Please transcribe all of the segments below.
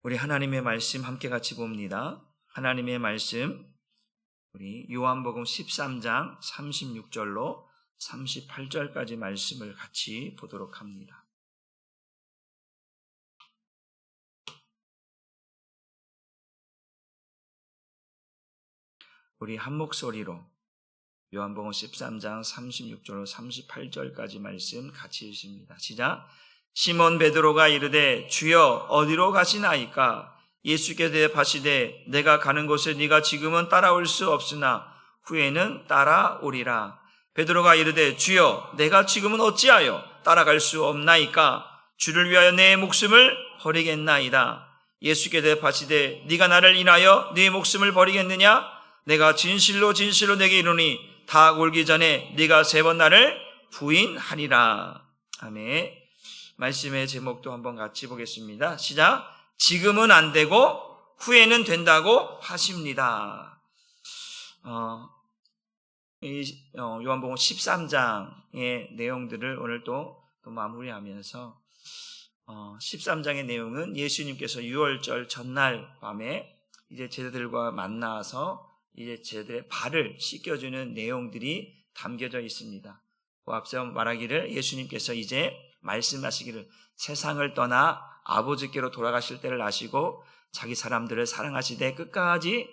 우리 하나님의 말씀 함께 같이 봅니다. 하나님의 말씀 우리 요한복음 13장 36절로 38절까지 말씀을 같이 보도록 합니다. 우리 한 목소리로 요한복음 13장 36절로 38절까지 말씀 같이 읽습니다. 시작. 시몬 베드로가 이르되 주여 어디로 가시나이까? 예수께서 대답하시되 내가 가는 곳에 네가 지금은 따라올 수 없으나 후에는 따라오리라. 베드로가 이르되 주여 내가 지금은 어찌하여 따라갈 수 없나이까? 주를 위하여 내 목숨을 버리겠나이다. 예수께서 대답하시되 네가 나를 인하여 네 목숨을 버리겠느냐? 내가 진실로 진실로 내게 이르노니 다 울기 전에 네가 3번 나를 부인하리라. 아멘. 말씀의 제목도 한번 같이 보겠습니다. 시작. 지금은 안 되고 후에는 된다고 하십니다. 요한복음 13장의 내용들을 오늘 또 마무리하면서 13장의 내용은 예수님께서 유월절 전날 밤에 이제 제자들과 만나서 이제 제자들의 발을 씻겨주는 내용들이 담겨져 있습니다. 그 앞서 말하기를 예수님께서 이제 말씀하시기를 세상을 떠나 아버지께로 돌아가실 때를 아시고 자기 사람들을 사랑하시되 끝까지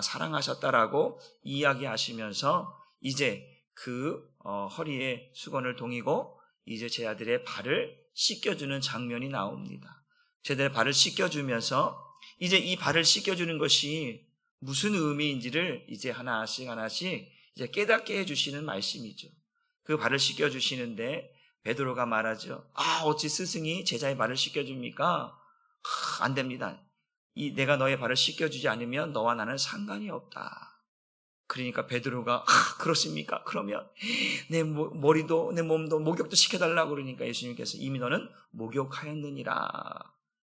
사랑하셨다라고 이야기하시면서 이제 그 허리에 수건을 동이고 이제 제자들의 발을 씻겨주는 장면이 나옵니다. 제자들의 발을 씻겨주면서 이제 이 발을 씻겨주는 것이 무슨 의미인지를 이제 하나씩 이제 깨닫게 해주시는 말씀이죠. 그 발을 씻겨주시는데 베드로가 말하죠. 어찌 스승이 제자의 발을 씻겨줍니까? 안 됩니다. 내가 너의 발을 씻겨주지 않으면 너와 나는 상관이 없다. 그러니까 베드로가 그렇습니까? 그러면 내 머리도 내 몸도 목욕도 시켜달라고 그러니까 예수님께서 이미 너는 목욕하였느니라.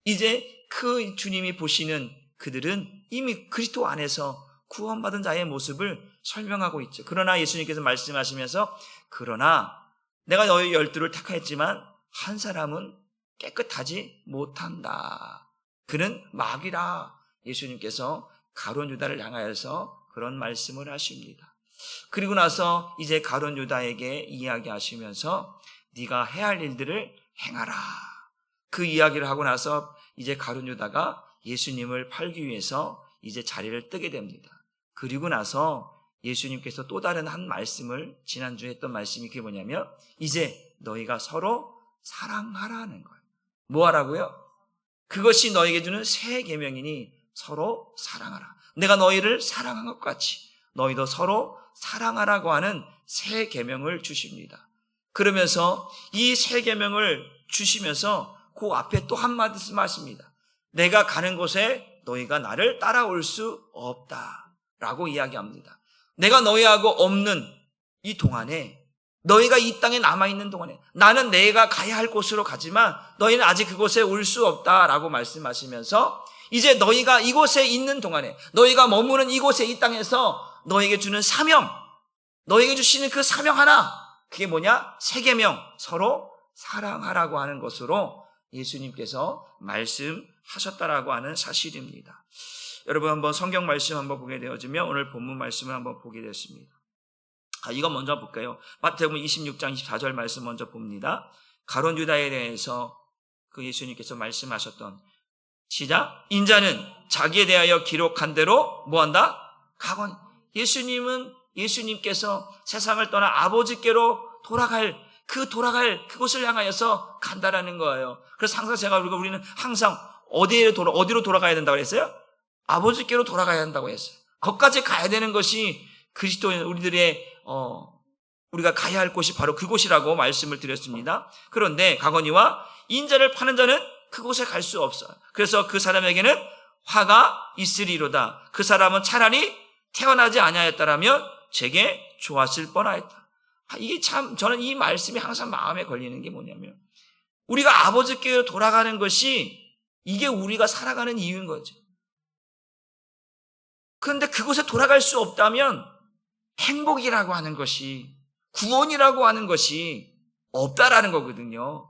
이제 그 주님이 보시는 그들은 이미 그리스도 안에서 구원받은 자의 모습을 설명하고 있죠. 그러나 예수님께서 말씀하시면서 그러나 내가 너희 12를 택하였지만 한 사람은 깨끗하지 못한다. 그는 마귀라. 예수님께서 가룟 유다를 향하여서 그런 말씀을 하십니다. 그리고 나서 이제 가룟 유다에게 이야기하시면서 네가 해야 할 일들을 행하라. 그 이야기를 하고 나서 이제 가룟 유다가 예수님을 팔기 위해서 이제 자리를 뜨게 됩니다. 그리고 나서 예수님께서 또 다른 한 말씀을 지난주에 했던 말씀이 그게 뭐냐면 이제 너희가 서로 사랑하라는 거예요. 뭐 하라고요? 그것이 너에게 주는 새 계명이니 서로 사랑하라. 내가 너희를 사랑한 것 같이 너희도 서로 사랑하라고 하는 새 계명을 주십니다. 그러면서 이 새 계명을 주시면서 그 앞에 또 한마디 말씀입니다. 내가 가는 곳에 너희가 나를 따라올 수 없다라고 이야기합니다. 내가 너희하고 없는 이 동안에 너희가 이 땅에 남아있는 동안에 나는 내가 가야 할 곳으로 가지만 너희는 아직 그곳에 올 수 없다라고 말씀하시면서 이제 너희가 이곳에 있는 동안에 너희가 머무는 이곳에 이 땅에서 너에게 주는 사명, 너에게 주시는 그 사명 하나, 그게 뭐냐? 새 계명, 서로 사랑하라고 하는 것으로 예수님께서 말씀하셨다라고 하는 사실입니다. 여러분 한번 성경 말씀 한번 보게 되어지면 오늘 본문 말씀을 한번 보게 됐습니다. 이거 먼저 볼까요? 마태복음 26장 24절 말씀 먼저 봅니다. 가룟 유다에 대해서 그 예수님께서 말씀하셨던 시작. 인자는 자기에 대하여 기록한 대로 뭐한다? 가건. 예수님께서 세상을 떠나 아버지께로 돌아갈 그곳을 향하여서 간다라는 거예요. 그래서 항상 우리는 항상 어디로 돌아가야 된다고 했어요? 아버지께로 돌아가야 한다고 했어요. 거기까지 가야 되는 것이 그리스도인 우리들의 우리가 가야 할 곳이 바로 그곳이라고 말씀을 드렸습니다. 그런데 가거니와 인자를 파는 자는 그곳에 갈 수 없어요. 그래서 그 사람에게는 화가 있으리로다. 그 사람은 차라리 태어나지 아니하였다라면 제게 좋았을 뻔하였다. 이게 참 저는 이 말씀이 항상 마음에 걸리는 게 뭐냐면 우리가 아버지께로 돌아가는 것이 이게 우리가 살아가는 이유인 거죠. 그런데 그곳에 돌아갈 수 없다면 행복이라고 하는 것이 구원이라고 하는 것이 없다라는 거거든요.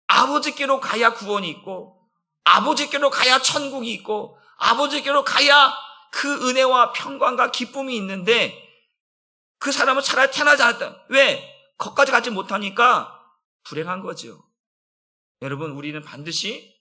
아버지께로 가야 구원이 있고 아버지께로 가야 천국이 있고 아버지께로 가야 그 은혜와 평강과 기쁨이 있는데 그 사람은 차라리 태어나지 않았다. 왜? 거기까지 가지 못하니까 불행한 거죠. 여러분, 우리는 반드시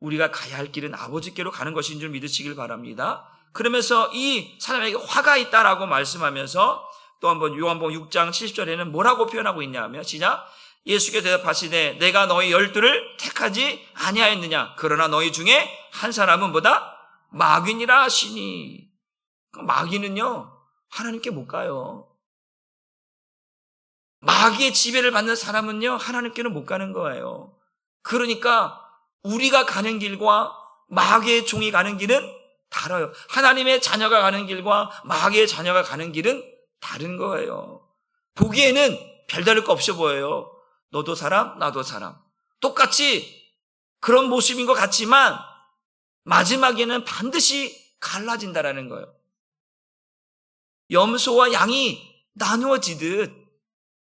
우리가 가야 할 길은 아버지께로 가는 것인 줄 믿으시길 바랍니다. 그러면서 이 사람에게 화가 있다라고 말씀하면서 또 한번 요한복음 6장 70절에는 뭐라고 표현하고 있냐면 시작. 예수께서 대답하시되 내가 너희 12를 택하지 아니하였느냐. 그러나 너희 중에 한 사람은 뭐다? 마귀니라 하시니. 마귀는요, 하나님께 못 가요. 마귀의 지배를 받는 사람은요, 하나님께는 못 가는 거예요. 그러니까 우리가 가는 길과 마귀의 종이 가는 길은 달라요. 하나님의 자녀가 가는 길과 마귀의 자녀가 가는 길은 다른 거예요. 보기에는 별다를 거 없어 보여요. 너도 사람, 나도 사람. 똑같이 그런 모습인 것 같지만 마지막에는 반드시 갈라진다라는 거예요. 염소와 양이 나누어지듯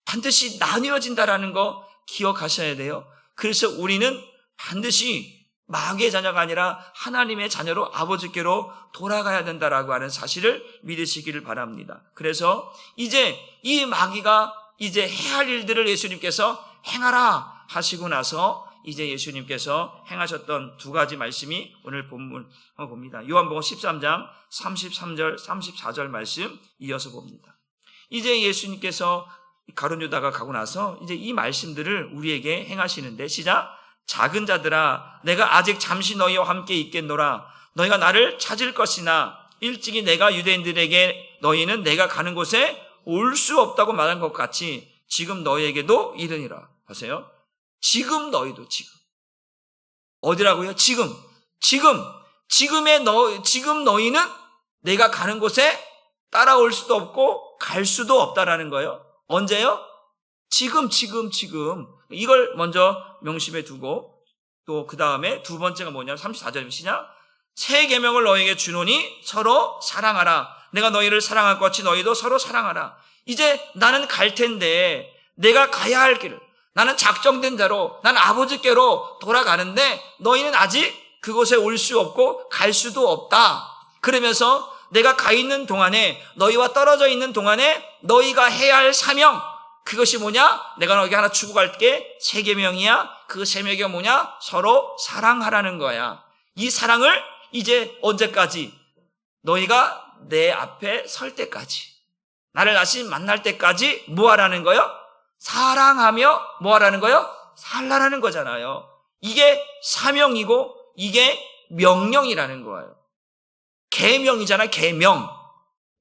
반드시 나누어진다라는 거 기억하셔야 돼요. 그래서 우리는 반드시 마귀의 자녀가 아니라 하나님의 자녀로 아버지께로 돌아가야 된다라고 하는 사실을 믿으시기를 바랍니다. 그래서 이제 이 마귀가 이제 해야 할 일들을 예수님께서 행하라 하시고 나서 이제 예수님께서 행하셨던 두 가지 말씀이 오늘 본문 한번 봅니다. 요한복음 13장 33절 34절 말씀 이어서 봅니다. 이제 예수님께서 가룟 유다가 가고 나서 이제 이 말씀들을 우리에게 행하시는데 시작. 작은 자들아 내가 아직 잠시 너희와 함께 있겠노라. 너희가 나를 찾을 것이나 일찍이 내가 유대인들에게 너희는 내가 가는 곳에 올 수 없다고 말한 것 같이 지금 너희에게도 이르니라. 보세요. 지금 너희도 지금 어디라고요? 지금 너희는 내가 가는 곳에 따라올 수도 없고 갈 수도 없다라는 거예요. 언제요? 지금. 이걸 먼저 명심해 두고 또 그 다음에 두 번째가 뭐냐면 34절이면 시작. 새 계명을 너희에게 주노니 서로 사랑하라. 내가 너희를 사랑할 것 같이 너희도 서로 사랑하라. 이제 나는 갈 텐데 내가 가야 할 길을 나는 작정된 대로 나는 아버지께로 돌아가는데 너희는 아직 그곳에 올 수 없고 갈 수도 없다. 그러면서 내가 가 있는 동안에 너희와 떨어져 있는 동안에 너희가 해야 할 사명 그것이 뭐냐? 내가 너에게 하나 주고 갈게 새 계명이야. 그 새 계명이 뭐냐? 서로 사랑하라는 거야. 이 사랑을 이제 언제까지? 너희가 내 앞에 설 때까지 나를 다시 만날 때까지 뭐 하라는 거요? 사랑하며 뭐 하라는 거요? 살라라는 거잖아요. 이게 사명이고 이게 명령이라는 거예요. 계명이잖아요. 계명.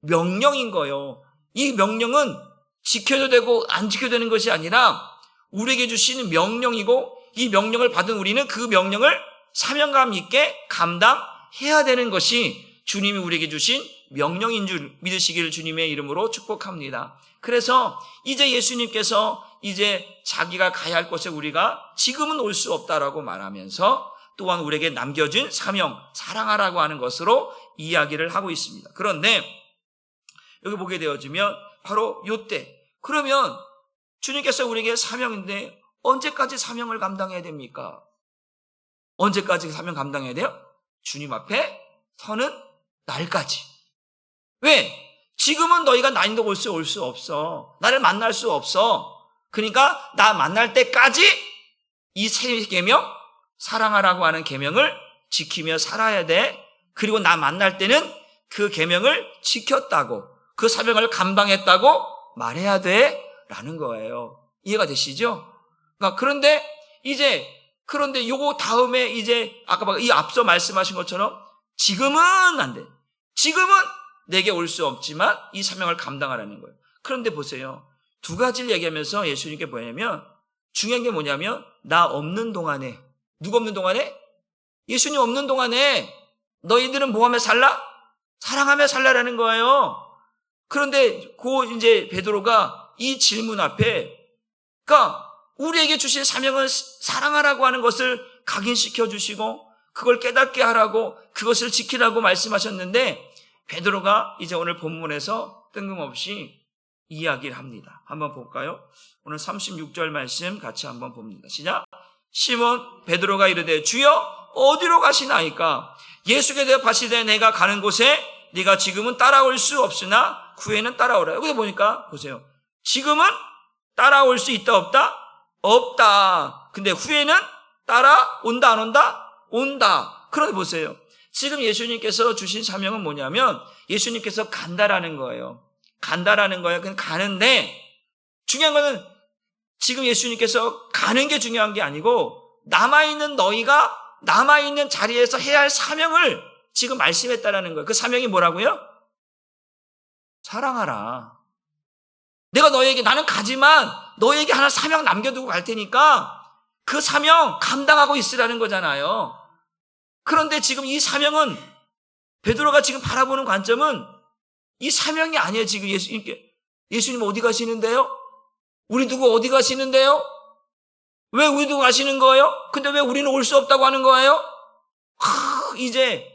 명령인 거예요. 이 명령은 지켜도 되고 안 지켜도 되는 것이 아니라 우리에게 주시는 명령이고 이 명령을 받은 우리는 그 명령을 사명감 있게 감당해야 되는 것이 주님이 우리에게 주신 명령인 줄 믿으시기를 주님의 이름으로 축복합니다. 그래서 이제 예수님께서 이제 자기가 가야 할 곳에 우리가 지금은 올 수 없다라고 말하면서 또한 우리에게 남겨진 사명, 사랑하라고 하는 것으로 이야기를 하고 있습니다. 그런데 여기 보게 되어지면 바로 요때 그러면 주님께서 우리에게 사명인데 언제까지 사명을 감당해야 됩니까? 언제까지 사명 감당해야 돼요? 주님 앞에 서는 날까지. 왜? 지금은 너희가 나인도 올 수 없어. 나를 만날 수 없어. 그러니까 나 만날 때까지 이 새 계명, 사랑하라고 하는 계명을 지키며 살아야 돼. 그리고 나 만날 때는 그 계명을 지켰다고, 그 사명을 감당했다고 말해야 돼. 라는 거예요. 이해가 되시죠? 그러니까 그런데 요거 다음에 이제 아까 이 앞서 말씀하신 것처럼 지금은 안 돼. 지금은 내게 올 수 없지만 이 사명을 감당하라는 거예요. 그런데 보세요. 두 가지를 얘기하면서 예수님께 뭐냐면 중요한 게 뭐냐면 나 없는 동안에 누구 없는 동안에? 예수님 없는 동안에 너희들은 뭐 하며 살라? 사랑하며 살라라는 거예요. 그런데 이제 베드로가 이 질문 앞에 그러니까 우리에게 주신 사명은 사랑하라고 하는 것을 각인시켜 주시고 그걸 깨닫게 하라고 그것을 지키라고 말씀하셨는데 베드로가 이제 오늘 본문에서 뜬금없이 이야기를 합니다. 한번 볼까요? 오늘 36절 말씀 같이 한번 봅니다. 시작. 시몬 베드로가 이르되 주여 어디로 가시나이까? 예수께 대답하시되 내가 가는 곳에 네가 지금은 따라올 수 없으나 후에는 따라오라. 여기서 보니까 보세요. 지금은 따라올 수 있다 없다? 없다. 근데 후에는 따라온다 안 온다? 온다. 그런데 보세요. 지금 예수님께서 주신 사명은 뭐냐면 예수님께서 간다라는 거예요. 간다라는 거예요. 그냥 가는데 중요한 거는 지금 예수님께서 가는 게 중요한 게 아니고 남아있는 너희가 남아있는 자리에서 해야 할 사명을 지금 말씀했다라는 거예요. 그 사명이 뭐라고요? 사랑하라. 내가 너희에게 나는 가지만 너희에게 하나 사명 남겨두고 갈 테니까 그 사명 감당하고 있으라는 거잖아요. 그런데 지금 이 사명은 베드로가 지금 바라보는 관점은 이 사명이 아니에요. 지금 예수님 어디 가시는데요? 우리 두고 어디 가시는데요? 왜 우리 두고 가시는 거예요? 근데 왜 우리는 올 수 없다고 하는 거예요? 이제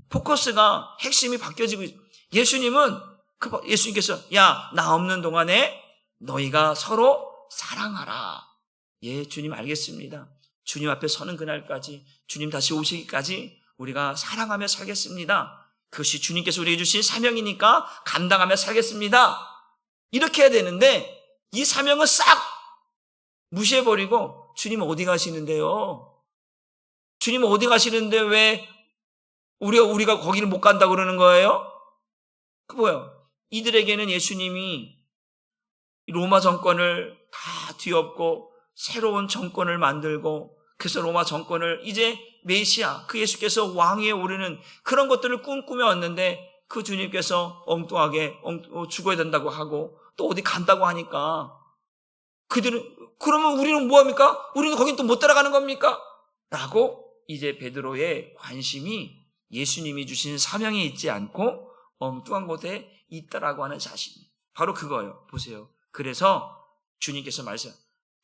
포커스가 핵심이 바뀌어지고 예수님께서 야, 나 없는 동안에 너희가 서로 사랑하라. 예, 주님 알겠습니다. 주님 앞에 서는 그날까지, 주님 다시 오시기까지 우리가 사랑하며 살겠습니다. 그것이 주님께서 우리에게 주신 사명이니까 감당하며 살겠습니다. 이렇게 해야 되는데 이 사명을 싹 무시해버리고 주님 어디 가시는데요? 주님 어디 가시는데 왜 우리가 거기를 못 간다고 그러는 거예요? 그 뭐예요? 이들에게는 예수님이 로마 정권을 다 뒤엎고 새로운 정권을 만들고 그래서 로마 정권을 이제 메시아, 그 예수께서 왕위에 오르는 그런 것들을 꿈꾸며 왔는데 그 주님께서 엉뚱하게 죽어야 된다고 하고 또 어디 간다고 하니까 그러면 우리는 뭐합니까? 우리는 거긴 또 못 따라가는 겁니까? 라고 이제 베드로의 관심이 예수님이 주신 사명에 있지 않고 엉뚱한 곳에 있다라고 하는 자신이 바로 그거예요. 보세요. 그래서 주님께서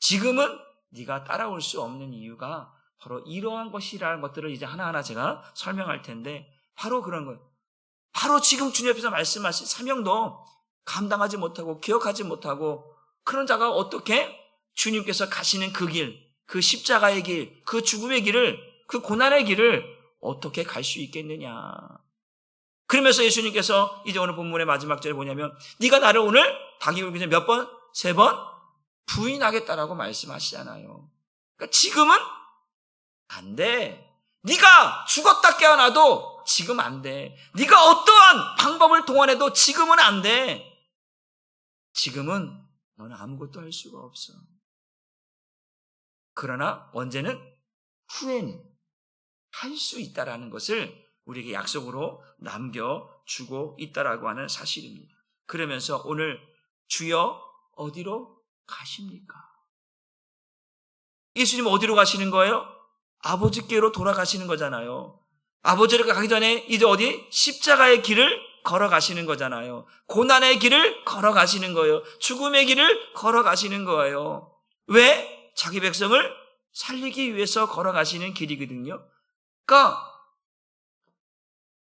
지금은 네가 따라올 수 없는 이유가 바로 이러한 것이라는 것들을 이제 하나하나 제가 설명할 텐데 바로 그런 거예요. 바로 지금 주님 앞에서 말씀하신 사명도 감당하지 못하고 기억하지 못하고 그런 자가 어떻게 주님께서 가시는 그 길, 그 십자가의 길, 그 죽음의 길을, 그 고난의 길을 어떻게 갈 수 있겠느냐. 그러면서 예수님께서 이제 오늘 본문의 마지막 절에 뭐냐면 네가 나를 오늘 닭이 울기 전에 몇 번? 3번 부인하겠다라고 말씀하시잖아요. 그러니까 지금은 안 돼. 네가 죽었다 깨어나도 지금 안 돼. 네가 어떠한 방법을 동원해도 지금은 안 돼. 지금은 너는 아무것도 할 수가 없어. 그러나 언제는 후에는 할 수 있다라는 것을 우리에게 약속으로 남겨주고 있다라고 하는 사실입니다. 그러면서 오늘 주여 어디로 가십니까? 예수님 어디로 가시는 거예요? 아버지께로 돌아가시는 거잖아요. 아버지를 가기 전에 이제 어디? 십자가의 길을 걸어가시는 거잖아요. 고난의 길을 걸어가시는 거예요. 죽음의 길을 걸어가시는 거예요. 왜? 자기 백성을 살리기 위해서 걸어가시는 길이거든요. 그러니까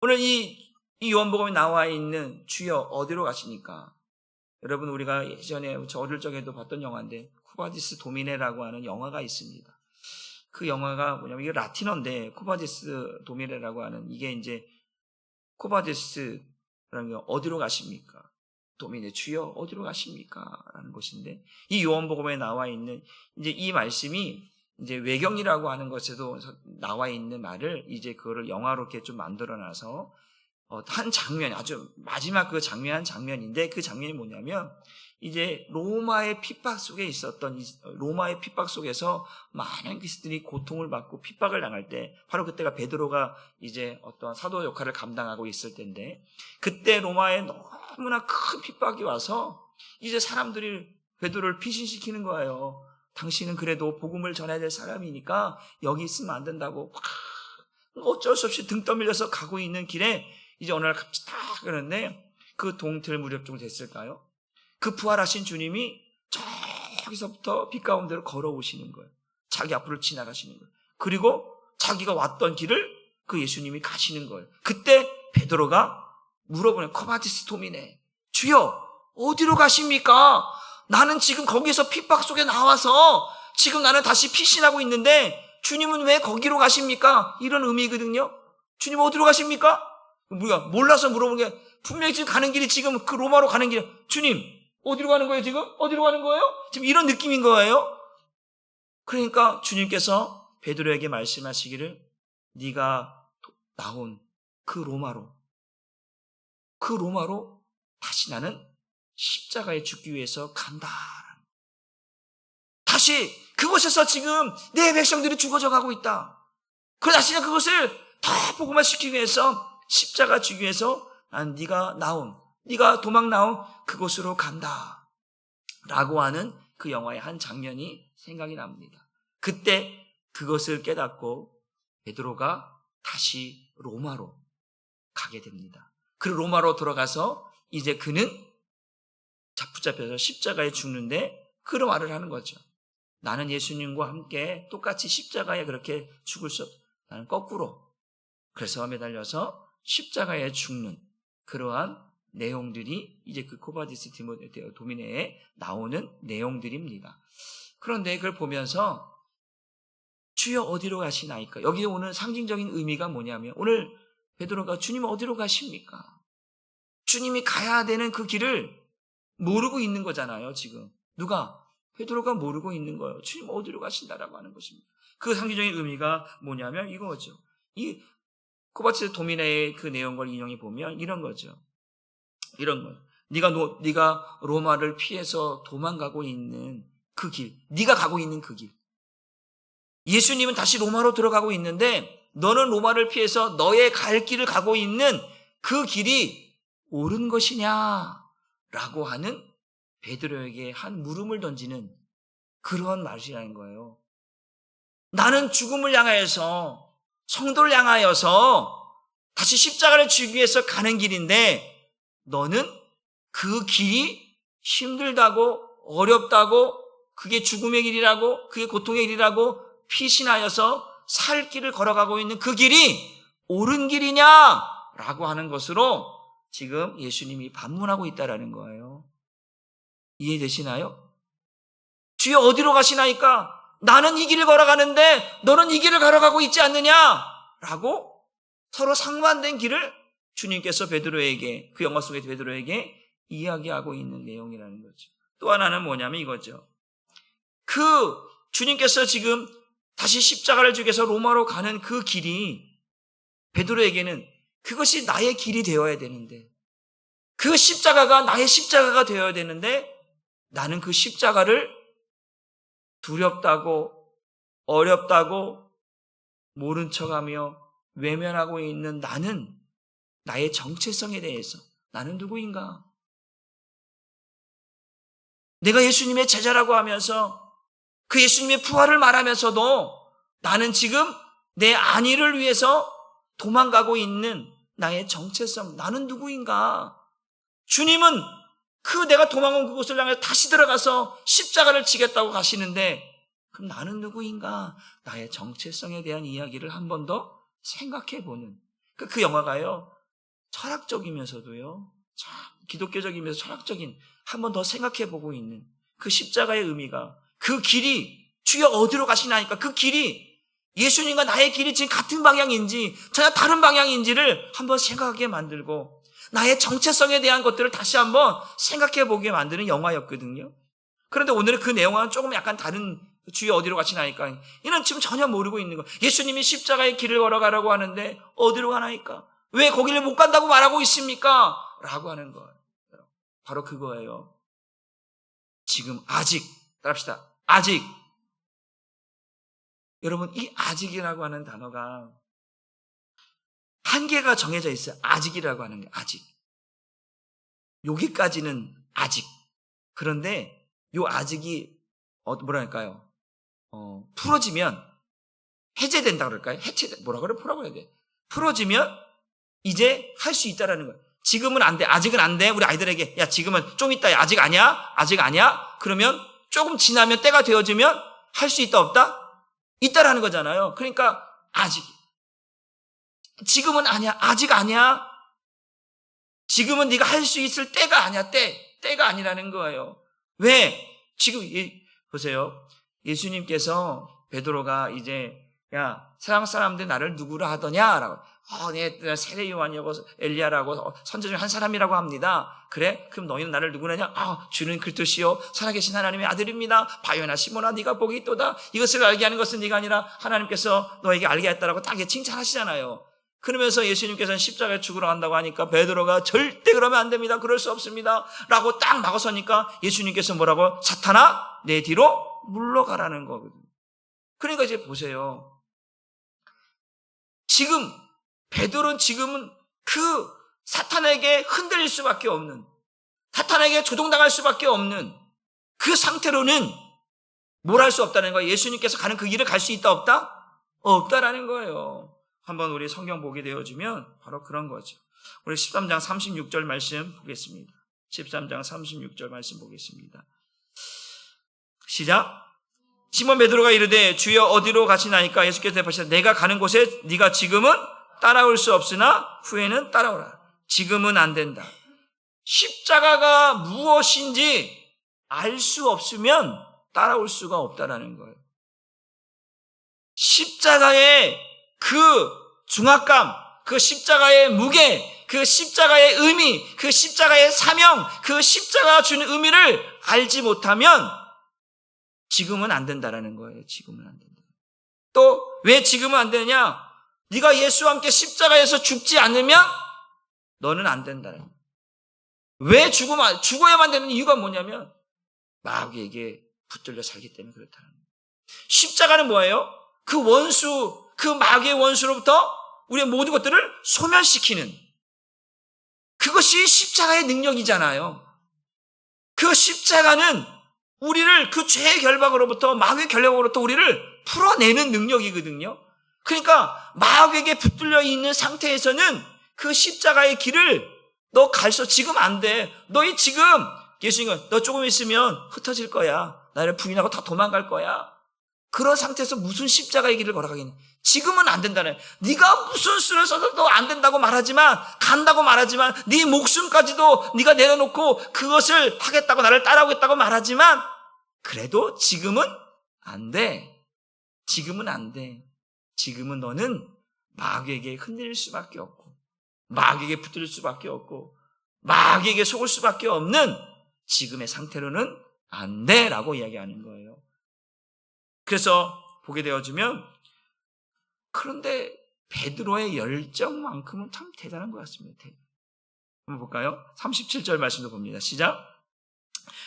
오늘 이 요한복음에 나와 있는 주여 어디로 가십니까? 여러분 우리가 예전에 저 어릴 적에도 봤던 영화인데 쿠바디스 도미네라고 하는 영화가 있습니다. 그 영화가 뭐냐면 이게 라틴어인데 쿠바디스 도미네라고 하는 이게 이제 쿠바디스라는 게 어디로 가십니까? 도미네 주여 어디로 가십니까? 라는 것인데 이 요한복음에 나와 있는 이제 이 말씀이 이제 외경이라고 하는 것에도 나와 있는 말을 이제 그거를 영화로 이렇게 좀 만들어놔서 한 장면, 아주 마지막 그 장면 한 장면인데 그 장면이 뭐냐면 이제 로마의 핍박 속에 있었던 로마의 핍박 속에서 많은 그리스도인이 고통을 받고 핍박을 당할 때 바로 그때가 베드로가 이제 어떤 사도 역할을 감당하고 있을 때인데 그때 로마에 너무나 큰 핍박이 와서 이제 사람들이 베드로를 피신시키는 거예요. 당신은 그래도 복음을 전해야 될 사람이니까 여기 있으면 안 된다고 어쩔 수 없이 등 떠밀려서 가고 있는 길에 이제 어느 날 갑자기 딱 그러는데 그 동틀 무렵 정도 됐을까요? 그 부활하신 주님이 저기서부터 빛 가운데로 걸어오시는 거예요. 자기 앞으로 지나가시는 거예요. 그리고 자기가 왔던 길을 그 예수님이 가시는 거예요. 그때 베드로가 물어보는 코바디스 도미네 주여 어디로 가십니까? 나는 지금 거기서 핍박 속에 나와서 지금 나는 다시 피신하고 있는데 주님은 왜 거기로 가십니까? 이런 의미거든요. 주님 어디로 가십니까? 우리가 몰라서 물어보는 게 분명히 지금 가는 길이 지금 그 로마로 가는 길. 주님 어디로 가는 거예요 지금? 어디로 가는 거예요? 지금 이런 느낌인 거예요. 그러니까 주님께서 베드로에게 말씀하시기를 네가 나온 그 로마로 다시 나는 십자가에 죽기 위해서 간다. 다시 그곳에서 지금 내 백성들이 죽어져 가고 있다. 그 다시 그것을 더 복음화시키기 위해서 십자가 주기 위해서 난 네가 도망 나온 그곳으로 간다. 라고 하는 그 영화의 한 장면이 생각이 납니다. 그때 그것을 깨닫고 베드로가 다시 로마로 가게 됩니다. 그 로마로 들어가서 이제 그는 붙잡혀서 십자가에 죽는데 그 말을 하는 거죠. 나는 예수님과 함께 똑같이 십자가에 그렇게 죽을 수 없다. 나는 거꾸로 그래서 매달려서 십자가에 죽는 그러한 내용들이 이제 그 코바디스 도미네에 나오는 내용들입니다. 그런데 그걸 보면서 주여 어디로 가시나이까? 여기에 오는 상징적인 의미가 뭐냐면 오늘 베드로가 주님 어디로 가십니까? 주님이 가야 되는 그 길을 모르고 있는 거잖아요, 지금. 누가? 베드로가 모르고 있는 거예요. 주님 어디로 가신다라고 하는 것입니다. 그 상징적인 의미가 뭐냐면 이거죠. 이 코바디스 도미네의 그 내용을 인용해 보면 이런 거죠. 이런 거예요. 네가 로마를 피해서 도망가고 있는 그 길, 네가 가고 있는 그 길. 예수님은 다시 로마로 들어가고 있는데 너는 로마를 피해서 너의 갈 길을 가고 있는 그 길이 옳은 것이냐라고 하는 베드로에게 한 물음을 던지는 그런 말이라는 거예요. 나는 죽음을 향하여서 성도를 향하여서 다시 십자가를 지기 위해서 가는 길인데 너는 그 길이 힘들다고 어렵다고 그게 죽음의 길이라고 그게 고통의 길이라고 피신하여서 살 길을 걸어가고 있는 그 길이 옳은 길이냐라고 하는 것으로 지금 예수님이 반문하고 있다라는 거예요. 이해되시나요? 주여 어디로 가시나이까? 나는 이 길을 걸어가는데 너는 이 길을 걸어가고 있지 않느냐라고 서로 상반된 길을 주님께서 베드로에게 그 영화 속의 베드로에게 이야기하고 있는 내용이라는 거죠. 또 하나는 뭐냐면 이거죠. 그 주님께서 지금 다시 십자가를 지기 위해서 로마로 가는 그 길이 베드로에게는 그것이 나의 길이 되어야 되는데 그 십자가가 나의 십자가가 되어야 되는데 나는 그 십자가를 두렵다고 어렵다고 모른 척하며 외면하고 있는 나는 나의 정체성에 대해서 나는 누구인가? 내가 예수님의 제자라고 하면서 그 예수님의 부활을 말하면서도 나는 지금 내 안위를 위해서 도망가고 있는 나의 정체성, 나는 누구인가? 주님은 그 내가 도망온 그곳을 향해 다시 들어가서 십자가를 지겠다고 가시는데 그럼 나는 누구인가? 나의 정체성에 대한 이야기를 한 번 더 생각해보는 그 영화가요 철학적이면서도요 참 기독교적이면서 철학적인 한 번 더 생각해보고 있는 그 십자가의 의미가 그 길이 주여 어디로 가시나니까 그 길이 예수님과 나의 길이 지금 같은 방향인지 전혀 다른 방향인지를 한번 생각하게 만들고 나의 정체성에 대한 것들을 다시 한번 생각해보게 만드는 영화였거든요. 그런데 오늘은 그 내용은 조금 약간 다른 주여 어디로 가시나니까 이는 지금 전혀 모르고 있는 거예요. 예수님이 십자가의 길을 걸어가라고 하는데 어디로 가나니까 왜 거기를 못 간다고 말하고 있습니까? 라고 하는 거예요. 바로 그거예요. 지금 아직 따라합시다. 아직 여러분 이 아직이라고 하는 단어가 한계가 정해져 있어요. 아직이라고 하는 게 아직. 여기까지는 아직. 그런데 요 아직이 뭐랄까요? 풀어지면 해제된다 그럴까요? 뭐라고 해야 돼? 풀어지면 이제 할 수 있다라는 거예요. 지금은 안 돼. 아직은 안 돼. 우리 아이들에게 야 지금은 좀 있다. 아직 아니야? 아직 아니야? 그러면 조금 지나면 때가 되어지면 할 수 있다 없다? 있다라는 거잖아요. 그러니까 아직. 지금은 아니야. 아직 아니야. 지금은 네가 할 수 있을 때가 아니야. 때가 아니라는 거예요. 왜? 지금 보세요. 예수님께서 베드로가 이제 야, 세상 사람들이 나를 누구라 하더냐? 라고. 내 세례 요한이라고 엘리야라고 선지 중 한 사람이라고 합니다. 그래? 그럼 너희는 나를 누구냐냐? 주는 그리스도시요 살아계신 하나님의 아들입니다. 바요나 시몬아 네가 복이 있도다. 이것을 알게 하는 것은 네가 아니라 하나님께서 너에게 알게 했다라고 딱 칭찬하시잖아요. 그러면서 예수님께서는 십자가에 죽으러 간다고 하니까 베드로가 절대 그러면 안 됩니다. 그럴 수 없습니다. 라고 딱 막아서니까 예수님께서 뭐라고? 사탄아 내 뒤로 물러가라는 거거든요. 그러니까 이제 보세요. 지금 베드로는 지금은 그 사탄에게 흔들릴 수밖에 없는, 사탄에게 조종당할 수밖에 없는 그 상태로는 뭘 할 수 없다는 거예요. 예수님께서 가는 그 길을 갈 수 있다 없다? 없다라는 거예요. 한번 우리 성경 보게 되어지면 바로 그런 거죠. 우리 13장 36절 말씀 보겠습니다. 13장 36절 말씀 보겠습니다. 시작. 시몬 베드로가 이르되 주여 어디로 가시나이까? 예수께서 대답하시되 내가 가는 곳에 네가 지금은 따라올 수 없으나 후에는 따라오라. 지금은 안 된다. 십자가가 무엇인지 알 수 없으면 따라올 수가 없다라는 거예요. 십자가의 그 중압감, 그 십자가의 무게, 그 십자가의 의미, 그 십자가의 사명, 그 십자가가 주는 의미를 알지 못하면 지금은 안 된다라는 거예요. 지금은 안 된다. 또 왜 지금은 안 되느냐? 네가 예수와 함께 십자가에서 죽지 않으면 너는 안 된다는 거예요. 왜 죽어야만 되는 이유가 뭐냐면 마귀에게 붙들려 살기 때문에 그렇다는 거예요. 십자가는 뭐예요? 그 원수, 그 마귀의 원수로부터 우리의 모든 것들을 소멸시키는 그것이 십자가의 능력이잖아요. 그 십자가는 우리를 그 죄의 결박으로부터, 마귀의 결박으로부터 우리를 풀어내는 능력이거든요. 그러니까 마귀에게 붙들려 있는 상태에서는 그 십자가의 길을 너 지금 안 돼. 너희 지금 예수님은 너 조금 있으면 흩어질 거야. 나를 부인하고 다 도망갈 거야. 그런 상태에서 무슨 십자가의 길을 걸어가겠니? 지금은 안 된다네. 네가 무슨 수를 써도 안 된다고 말하지만, 간다고 말하지만, 네 목숨까지도 네가 내려놓고 그것을 하겠다고 나를 따라오겠다고 말하지만 그래도 지금은 안 돼. 지금은 안 돼. 지금은 너는 마귀에게 흔들릴 수밖에 없고, 마귀에게 붙들릴 수밖에 없고, 마귀에게 속을 수밖에 없는 지금의 상태로는 안 돼라고 이야기하는 거예요. 그래서 보게 되어지면, 그런데 베드로의 열정만큼은 참 대단한 것 같습니다. 한번 볼까요? 37절 말씀도 봅니다. 시작.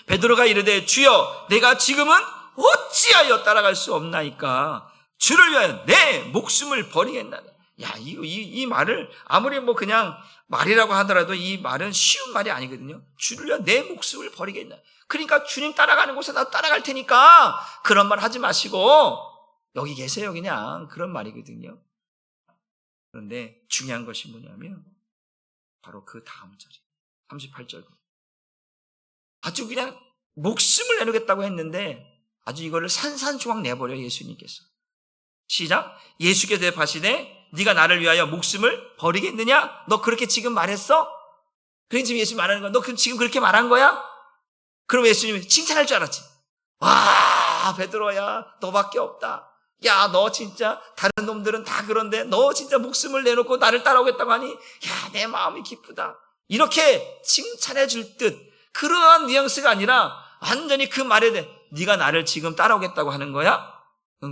베드로가 이르되 주여 내가 지금은 어찌하여 따라갈 수 없나이까? 주를 위하여 내 목숨을 버리겠나니. 야, 이 말을 아무리 뭐 그냥 말이라고 하더라도 이 말은 쉬운 말이 아니거든요. 주를 위하여 내 목숨을 버리겠나. 그러니까 주님 따라가는 곳에 나도 따라갈 테니까 그런 말 하지 마시고 여기 계세요 그냥. 그런 말이거든요. 그런데 중요한 것이 뭐냐면 바로 그 다음 절이 38절. 아주 그냥 목숨을 내놓겠다고 했는데 아주 이거를 산산조각 내버려요. 예수님께서. 시작. 예수께서 대답하시되 네가 나를 위하여 목숨을 버리겠느냐? 너 그렇게 지금 말했어? 그럼 지금 예수님 말하는 거야. 너 그럼 지금 그렇게 말한 거야? 그럼 예수님이 칭찬할 줄 알았지. 와, 베드로야, 너밖에 없다. 야, 너 진짜 다른 놈들은 다 그런데 너 진짜 목숨을 내놓고 나를 따라오겠다고 하니 야, 내 마음이 기쁘다. 이렇게 칭찬해 줄 듯 그러한 뉘앙스가 아니라 완전히 그 말에 대해 네가 나를 지금 따라오겠다고 하는 거야?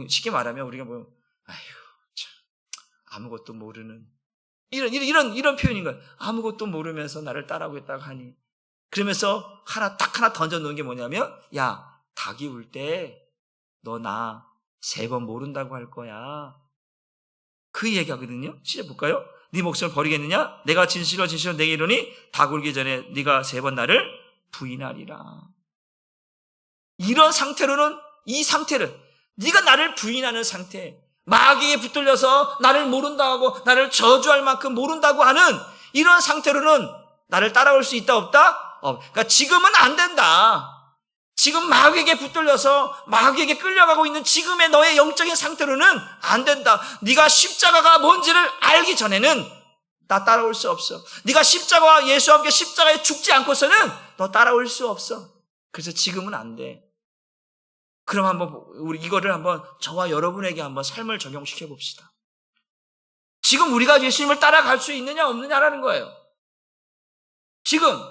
쉽게 말하면 우리가 뭐 아휴 참 아무것도 모르는 이런 표현인 거야. 아무것도 모르면서 나를 따라오겠다고 하니. 그러면서 하나 던져놓은 게 뭐냐면 야, 닭이 울 때 너 나 3번 모른다고 할 거야. 그 얘기하거든요. 시작 볼까요? 네 목숨을 버리겠느냐? 내가 진실로 내게 이르노니 닭 울기 전에 네가 3번 나를 부인하리라. 이런 상태로는 이 상태를 네가 나를 부인하는 상태, 마귀에 붙들려서 나를 모른다고 하고 나를 저주할 만큼 모른다고 하는 이런 상태로는 나를 따라올 수 있다 없다? 그러니까 지금은 안 된다. 지금 마귀에게 붙들려서 마귀에게 끌려가고 있는 지금의 너의 영적인 상태로는 안 된다. 네가 십자가가 뭔지를 알기 전에는 나 따라올 수 없어. 네가 십자가와 예수와 함께 십자가에 죽지 않고서는 너 따라올 수 없어. 그래서 지금은 안 돼. 그럼 한번 우리 이거를 한번 저와 여러분에게 한번 삶을 적용시켜 봅시다. 지금 우리가 예수님을 따라갈 수 있느냐 없느냐라는 거예요. 지금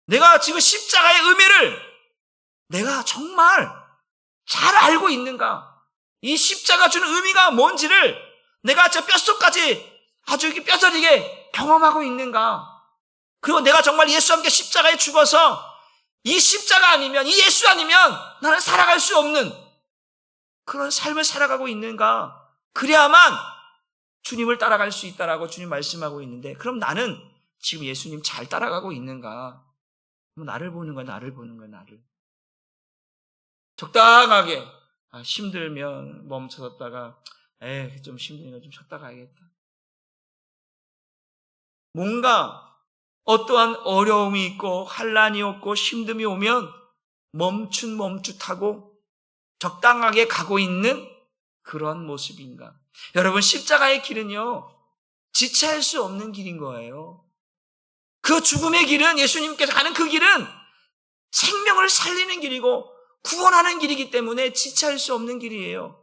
내가 지금 십자가의 의미를 내가 정말 잘 알고 있는가? 이 십자가 주는 의미가 뭔지를 내가 저 뼛속까지 아주 이렇게 뼈저리게 경험하고 있는가? 그리고 내가 정말 예수와 함께 십자가에 죽어서 이 십자가 아니면, 이 예수 아니면 나는 살아갈 수 없는 그런 삶을 살아가고 있는가? 그래야만 주님을 따라갈 수 있다라고 주님 말씀하고 있는데, 그럼 나는 지금 예수님 잘 따라가고 있는가? 나를 보는 거야, 나를 보는 거야, 나를. 적당하게, 힘들면 멈춰섰다가, 좀 힘드니까 좀 쉬었다 가야겠다. 뭔가 어떠한 어려움이 있고 환난이 없고 힘듦이 오면 멈칫하고 적당하게 가고 있는 그런 모습인가? 여러분, 십자가의 길은요, 지체할 수 없는 길인 거예요. 그 죽음의 길은, 예수님께서 가는 그 길은 생명을 살리는 길이고 구원하는 길이기 때문에 지체할 수 없는 길이에요.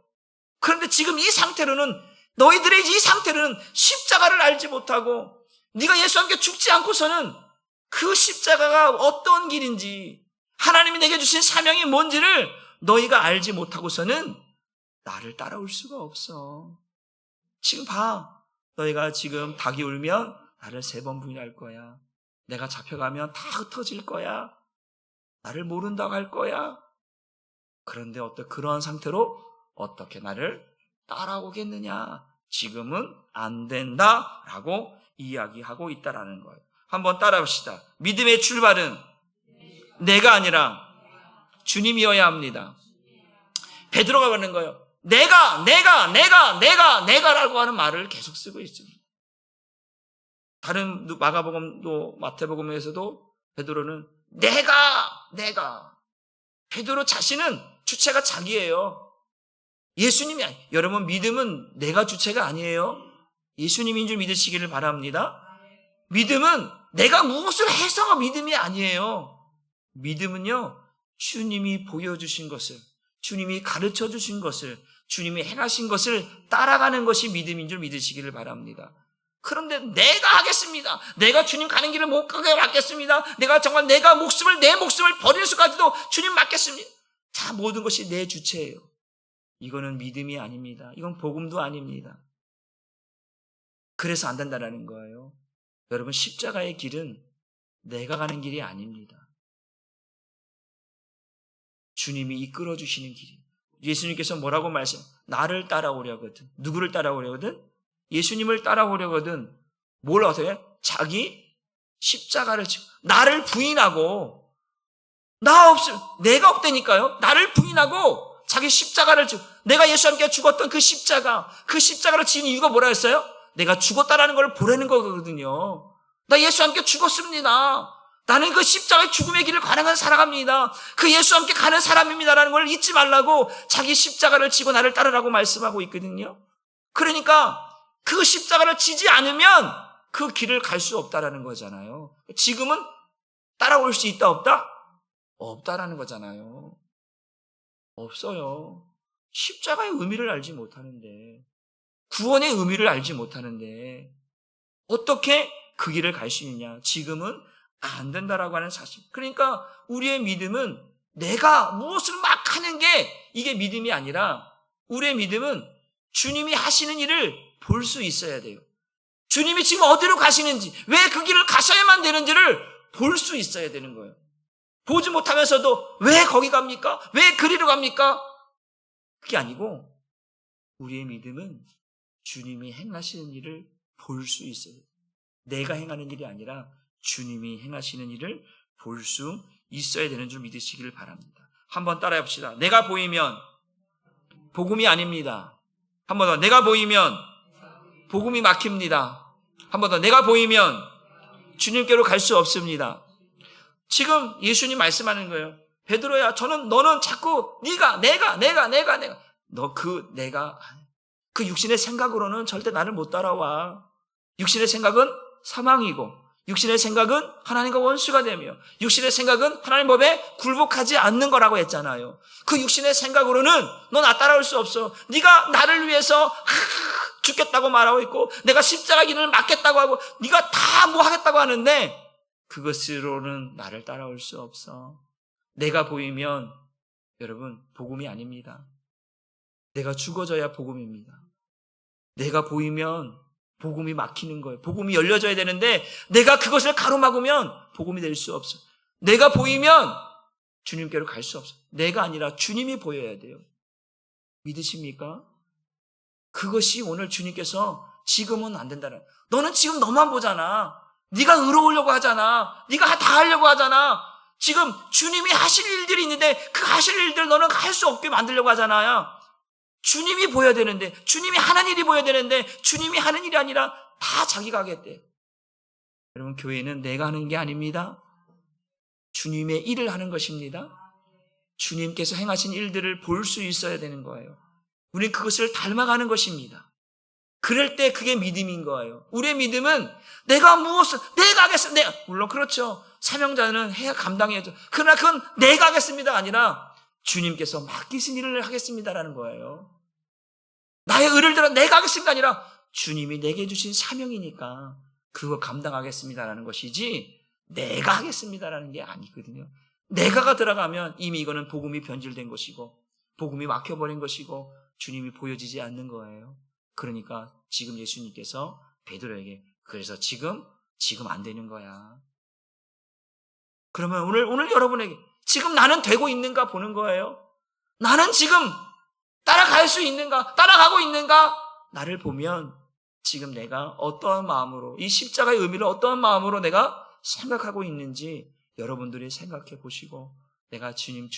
그런데 지금 이 상태로는, 너희들의 이 상태로는 십자가를 알지 못하고 네가 예수와 함께 죽지 않고서는 그 십자가가 어떤 길인지, 하나님이 내게 주신 사명이 뭔지를 너희가 알지 못하고서는 나를 따라올 수가 없어. 지금 봐. 너희가 지금 닭이 울면 나를 3번 부인할 거야. 내가 잡혀가면 다 흩어질 거야. 나를 모른다고 할 거야. 그런데 그러한 상태로 어떻게 나를 따라오겠느냐? 지금은 안 된다라고 이야기하고 있다라는 거예요. 한번 따라합시다. 믿음의 출발은 내가 아니라 주님이어야 합니다. 베드로가 그러는 거예요. 내가라고 하는 말을 계속 쓰고 있습니다. 다른 마가복음도 마태복음에서도 베드로는 내가. 베드로 자신은 주체가 자기예요. 예수님이 아니에요. 여러분, 믿음은 내가 주체가 아니에요. 예수님인 줄 믿으시기를 바랍니다. 믿음은 내가 무엇을 해서가 믿음이 아니에요. 믿음은요, 주님이 보여주신 것을, 주님이 가르쳐 주신 것을, 주님이 행하신 것을 따라가는 것이 믿음인 줄 믿으시기를 바랍니다. 그런데 내가 하겠습니다. 내가 주님 가는 길을 못 가게 맡겠습니다. 내가 정말 내 목숨을 버릴 수까지도 주님 맡겠습니다. 자, 모든 것이 내 주체예요. 이거는 믿음이 아닙니다. 이건 복음도 아닙니다. 그래서 안 된다라는 거예요. 여러분, 십자가의 길은 내가 가는 길이 아닙니다. 주님이 이끌어 주시는 길이에요. 예수님께서 뭐라고 나를 따라오려거든. 누구를 따라오려거든? 예수님을 따라오려거든. 뭘 하세요? 자기 십자가를 지고 나를 부인하고, 내가 없다니까요. 나를 부인하고 자기 십자가를 지고, 내가 예수와 함께 죽었던 그 십자가를 지은 이유가 뭐라 했어요? 내가 죽었다라는 걸 보라는 거거든요. 나 예수와 함께 죽었습니다. 나는 그 십자가의 죽음의 길을 관행한 살아갑니다. 그 예수와 함께 가는 사람입니다라는 걸 잊지 말라고 자기 십자가를 지고 나를 따르라고 말씀하고 있거든요. 그러니까 그 십자가를 지지 않으면 그 길을 갈 수 없다라는 거잖아요. 지금은 따라올 수 있다 없다? 없다라는 거잖아요. 없어요. 십자가의 의미를 알지 못하는데, 구원의 의미를 알지 못하는데 어떻게 그 길을 갈 수 있느냐? 지금은 안 된다라고 하는 사실. 그러니까 우리의 믿음은 내가 무엇을 막 하는 게 이게 믿음이 아니라, 우리의 믿음은 주님이 하시는 일을 볼 수 있어야 돼요. 주님이 지금 어디로 가시는지, 왜 그 길을 가셔야만 되는지를 볼 수 있어야 되는 거예요. 보지 못하면서도 왜 거기 갑니까? 왜 그리로 갑니까? 그게 아니고, 우리의 믿음은 주님이 행하시는 일을 볼 수 있어요. 내가 행하는 일이 아니라 주님이 행하시는 일을 볼 수 있어야 되는 줄 믿으시기를 바랍니다. 한번 따라해 봅시다. 내가 보이면 복음이 아닙니다. 한 번 더. 내가 보이면 복음이 막힙니다. 한 번 더. 내가 보이면 주님께로 갈 수 없습니다. 지금 예수님 말씀하는 거예요. 베드로야, 너는 자꾸 내가 그 육신의 생각으로는 절대 나를 못 따라와. 육신의 생각은 사망이고 육신의 생각은 하나님과 원수가 되며 육신의 생각은 하나님 법에 굴복하지 않는 거라고 했잖아요. 그 육신의 생각으로는 너 나 따라올 수 없어. 네가 나를 위해서 죽겠다고 말하고 있고 내가 십자가 길을 막겠다고 하고 네가 다 뭐 하겠다고 하는데 그것으로는 나를 따라올 수 없어. 내가 보이면 여러분 복음이 아닙니다. 내가 죽어져야 복음입니다. 내가 보이면 복음이 막히는 거예요. 복음이 열려져야 되는데 내가 그것을 가로막으면 복음이 될 수 없어. 내가 보이면 주님께로 갈 수 없어. 내가 아니라 주님이 보여야 돼요. 믿으십니까? 그것이 오늘 주님께서 지금은 안 된다는. 너는 지금 너만 보잖아. 네가 의로우려고 하잖아. 네가 다 하려고 하잖아. 지금 주님이 하실 일들이 있는데 그 하실 일들 너는 할 수 없게 만들려고 하잖아요. 주님이 보여야 되는데 주님이 하는 일이 보여야 되는데 주님이 하는 일이 아니라 다 자기가 하겠대. 여러분 교회는 내가 하는 게 아닙니다. 주님의 일을 하는 것입니다. 주님께서 행하신 일들을 볼 수 있어야 되는 거예요. 우리는 그것을 닮아가는 것입니다. 그럴 때 그게 믿음인 거예요. 우리의 믿음은 내가 하겠습니다. 물론 그렇죠. 사명자는 해야 감당해야죠. 그러나 그건 내가 하겠습니다가 아니라 주님께서 맡기신 일을 하겠습니다라는 거예요. 나의 의를 들어 내가 하겠습니다 아니라 주님이 내게 주신 사명이니까 그거 감당하겠습니다라는 것이지 내가 하겠습니다라는 게 아니거든요. 내가가 들어가면 이미 이거는 복음이 변질된 것이고 복음이 막혀버린 것이고 주님이 보여지지 않는 거예요. 그러니까 지금 예수님께서 베드로에게 그래서 지금 안 되는 거야. 그러면 오늘 여러분에게 지금 나는 되고 있는가 보는 거예요. 나는 지금 따라갈 수 있는가? 따라가고 있는가? 나를 보면 지금 내가 어떠한 마음으로 이 십자가의 의미를 어떠한 마음으로 내가 생각하고 있는지 여러분들이 생각해 보시고 내가 주님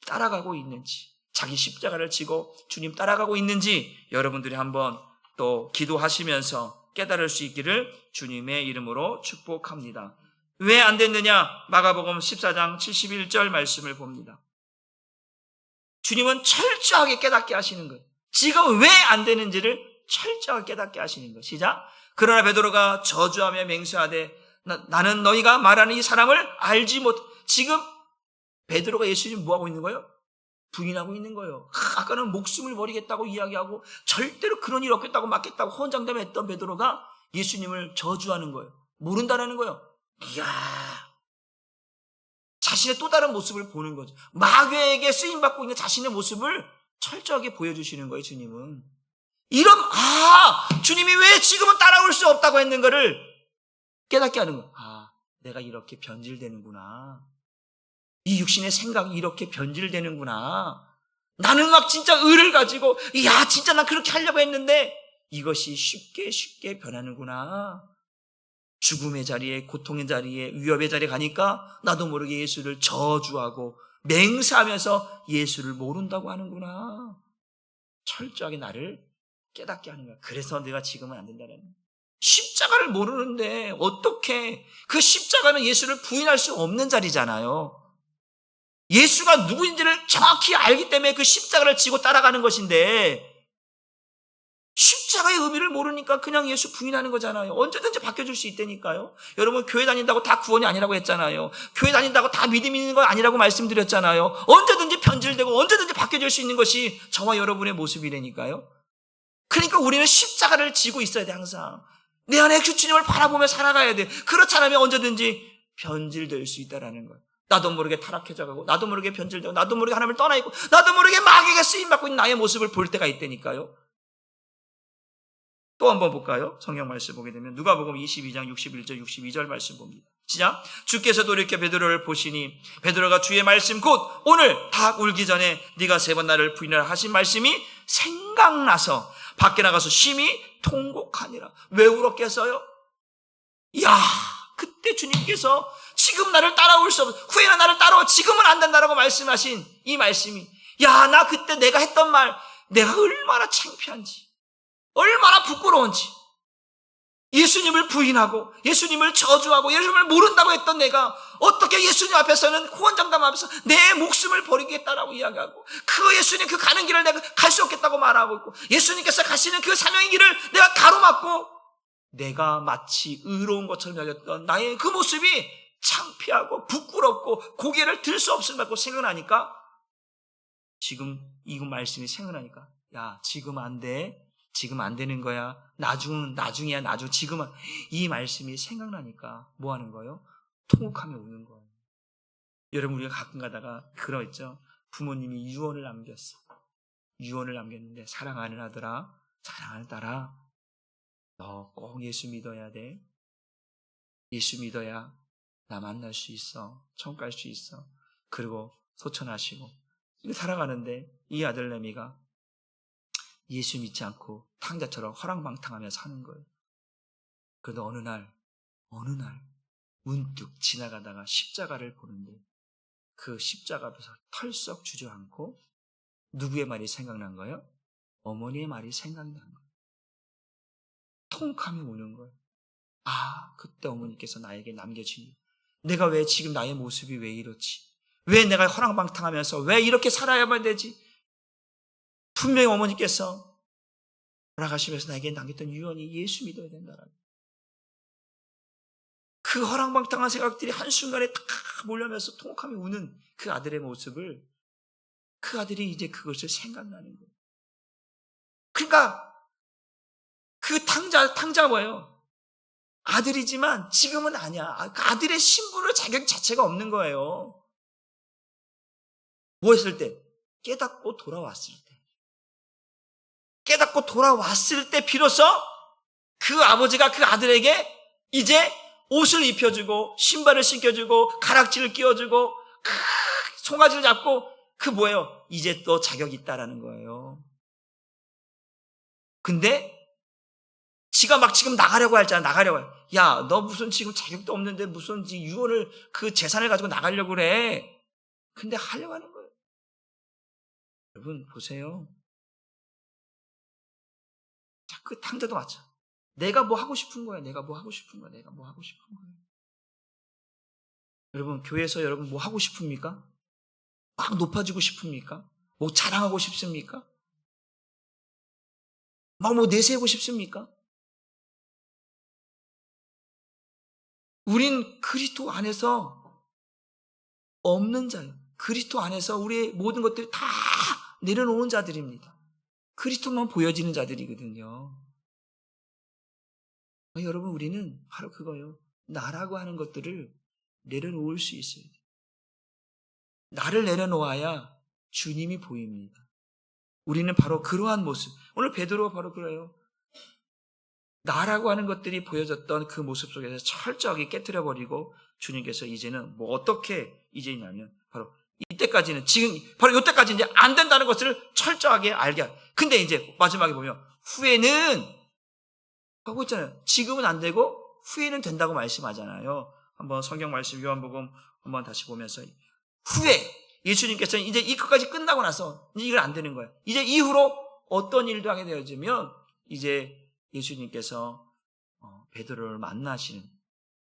따라가고 있는지 자기 십자가를 지고 주님 따라가고 있는지 여러분들이 한번 또 기도하시면서 깨달을 수 있기를 주님의 이름으로 축복합니다. 왜 안 됐느냐? 마가복음 14장 71절 말씀을 봅니다. 주님은 철저하게 깨닫게 하시는 거예요. 지금 왜 안 되는지를 철저하게 깨닫게 하시는 거예요. 시작. 그러나 베드로가 저주하며 맹세하되 나는 너희가 말하는 이 사람을 알지 못. 지금 베드로가 예수님 뭐 하고 있는 거예요? 부인하고 있는 거예요. 아까는 목숨을 버리겠다고 이야기하고 절대로 그런 일 없겠다고 막겠다고 호언장담했던 베드로가 예수님을 저주하는 거예요. 모른다라는 거예요. 이야, 자신의 또 다른 모습을 보는 거죠. 마귀에게 쓰임받고 있는 자신의 모습을 철저하게 보여주시는 거예요. 주님은 주님이 왜 지금은 따라올 수 없다고 했는 거를 깨닫게 하는 거예요. 내가 이렇게 변질되는구나. 이 육신의 생각이 이렇게 변질되는구나. 나는 막 진짜 의를 가지고 진짜 난 그렇게 하려고 했는데 이것이 쉽게 변하는구나. 죽음의 자리에, 고통의 자리에, 위협의 자리에 가니까 나도 모르게 예수를 저주하고 맹세하면서 예수를 모른다고 하는구나. 철저하게 나를 깨닫게 하는 거야. 그래서 내가 지금은 안 된다는 거야. 십자가를 모르는데 어떻게 그 십자가는 예수를 부인할 수 없는 자리잖아요. 예수가 누구인지를 정확히 알기 때문에 그 십자가를 지고 따라가는 것인데 십자가의 의미를 모르니까 그냥 예수 부인하는 거잖아요. 언제든지 바뀌어줄 수 있다니까요. 여러분 교회 다닌다고 다 구원이 아니라고 했잖아요. 교회 다닌다고 다 믿음이 있는 건 아니라고 말씀드렸잖아요. 언제든지 변질되고 언제든지 바뀌어질 수 있는 것이 저와 여러분의 모습이라니까요. 그러니까 우리는 십자가를 지고 있어야 돼. 항상 내 안에 주님을 바라보며 살아가야 돼. 그렇지 않으면 언제든지 변질될 수 있다라는 거예요. 나도 모르게 타락해져가고 나도 모르게 변질되고 나도 모르게 하나님을 떠나 있고 나도 모르게 마귀에게 쓰임받고 있는 나의 모습을 볼 때가 있다니까요. 또 한번 볼까요? 성경 말씀 보게 되면 누가복음 22장 61절 62절 말씀 봅니다. 시작. 주께서 돌이켜 베드로를 보시니 베드로가 주의 말씀 곧 오늘 닭 울기 전에 네가 3번 나를 부인하라 하신 말씀이 생각나서 밖에 나가서 심히 통곡하니라. 왜 울었겠어요? 그때 주님께서 지금 나를 따라올 수 없어. 후에는 나를 따라와. 지금은 안 된다라고 말씀하신 이 말씀이 나 그때 내가 했던 말 내가 얼마나 창피한지 얼마나 부끄러운지 예수님을 부인하고 예수님을 저주하고 예수님을 모른다고 했던 내가 어떻게 예수님 앞에서는 호언장담 앞에서 내 목숨을 버리겠다라고 이야기하고 그 예수님 그 가는 길을 내가 갈 수 없겠다고 말하고 있고 예수님께서 가시는 그 사명의 길을 내가 가로막고 내가 마치 의로운 것처럼 여겼던 나의 그 모습이 창피하고 부끄럽고 고개를 들 수 없을 만큼 생각나니까, 지금 이 말씀이 생각나니까, 야, 지금 안 돼. 지금 안 되는 거야. 나중이야, 나중. 지금은. 이 말씀이 생각나니까 뭐 하는 거예요? 통곡하며 우는 거예요. 여러분, 우리가 가끔 가다가 그러있죠. 부모님이 유언을 남겼어. 유언을 남겼는데, 사랑하는 아들아, 사랑하는 딸아, 너 꼭 예수 믿어야 돼. 예수 믿어야 나 만날 수 있어. 천국 갈 수 있어. 그리고 소천하시고. 살아가는데 이 아들내미가 예수 믿지 않고 탕자처럼 허랑방탕하며 사는 거예요. 그런데 어느 날 문득 지나가다가 십자가를 보는데, 그 십자가 앞에서 털썩 주저앉고 누구의 말이 생각난 거예요? 어머니의 말이 생각난 거예요. 통하며 우는 거예요. 아, 그때 어머니께서 나에게 남겨진, 내가 왜 지금 나의 모습이 왜 이렇지? 왜 내가 허랑방탕하면서 왜 이렇게 살아야만 되지? 분명히 어머니께서 돌아가시면서 나에게 남겼던 유언이 예수 믿어야 된다라고. 그 허랑방탕한 생각들이 한순간에 딱 몰려면서 통곡하며 우는 그 아들의 모습을, 그 아들이 이제 그것을 생각나는 거예요. 그러니까 그 탕자가 뭐예요? 아들이지만 지금은 아니야. 그 아들의 신분의 자격 자체가 없는 거예요. 뭐 했을 때? 깨닫고 돌아왔을 때. 깨닫고 돌아왔을 때 비로소 그 아버지가 그 아들에게 이제 옷을 입혀주고 신발을 신겨주고 가락지를 끼워주고 송아지를 잡고, 그 뭐예요? 이제 또 자격이 있다라는 거예요. 근데 지가 막 지금 나가려고 하잖아. 나가려고 해. 야, 너 무슨 지금 자격도 없는데 무슨 유언을, 그 재산을 가지고 나가려고 그래. 근데 하려고 하는 거예요. 여러분 보세요. 자, 그 탕자도 마찬가지. 내가 뭐 하고 싶은 거야. 내가 뭐 하고 싶은 거야. 내가 뭐 하고 싶은 거야. 여러분, 교회에서 여러분 뭐 하고 싶습니까? 막 높아지고 싶습니까? 뭐 자랑하고 싶습니까? 막 뭐 내세우고 싶습니까? 우린 그리스도 안에서 없는 자예요. 그리스도 안에서 우리의 모든 것들이 다 내려놓은 자들입니다. 그리스도만 보여지는 자들이거든요. 여러분, 우리는 바로 그거예요. 나라고 하는 것들을 내려놓을 수 있어야 돼요. 나를 내려놓아야 주님이 보입니다. 우리는 바로 그러한 모습. 오늘 베드로가 바로 그래요. 나라고 하는 것들이 보여졌던 그 모습 속에서 철저하게 깨트려버리고, 주님께서 이제는 뭐 어떻게 이제냐면 바로 이때까지는, 지금 바로 이때까지 이제 안 된다는 것을 철저하게 알게 하고, 근데 이제 마지막에 보면 후에는 하고 있잖아요. 지금은 안 되고 후에는 된다고 말씀하잖아요. 한번 성경 말씀 요한복음 한번 다시 보면서, 후에 예수님께서는 이제 이것까지 끝나고 나서 이건 안 되는 거예요. 이제 이후로 어떤 일도 하게 되어지면 이제 예수님께서 베드로를 만나시는,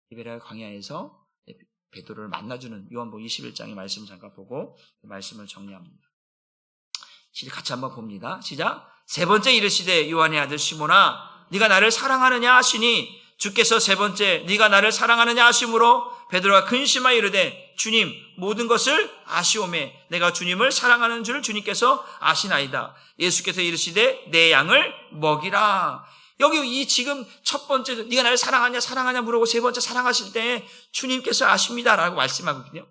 디베랴 광야에서 베드로를 만나주는 요한복음 21장의 말씀 잠깐 보고 말씀을 정리합니다. 같이 한번 봅니다. 시작. 세 번째 이르시되 요한의 아들 시몬아, 네가 나를 사랑하느냐 하시니, 주께서 세 번째 네가 나를 사랑하느냐 하심으로 베드로가 근심하여 이르되, 주님, 모든 것을 아시오매 내가 주님을 사랑하는 줄 주님께서 아시나이다. 예수께서 이르시되 내 양을 먹이라. 여기 이 지금 첫 번째 네가 나를 사랑하냐 물어보고 세 번째 사랑하실 때 주님께서 아십니다라고 말씀하거든요.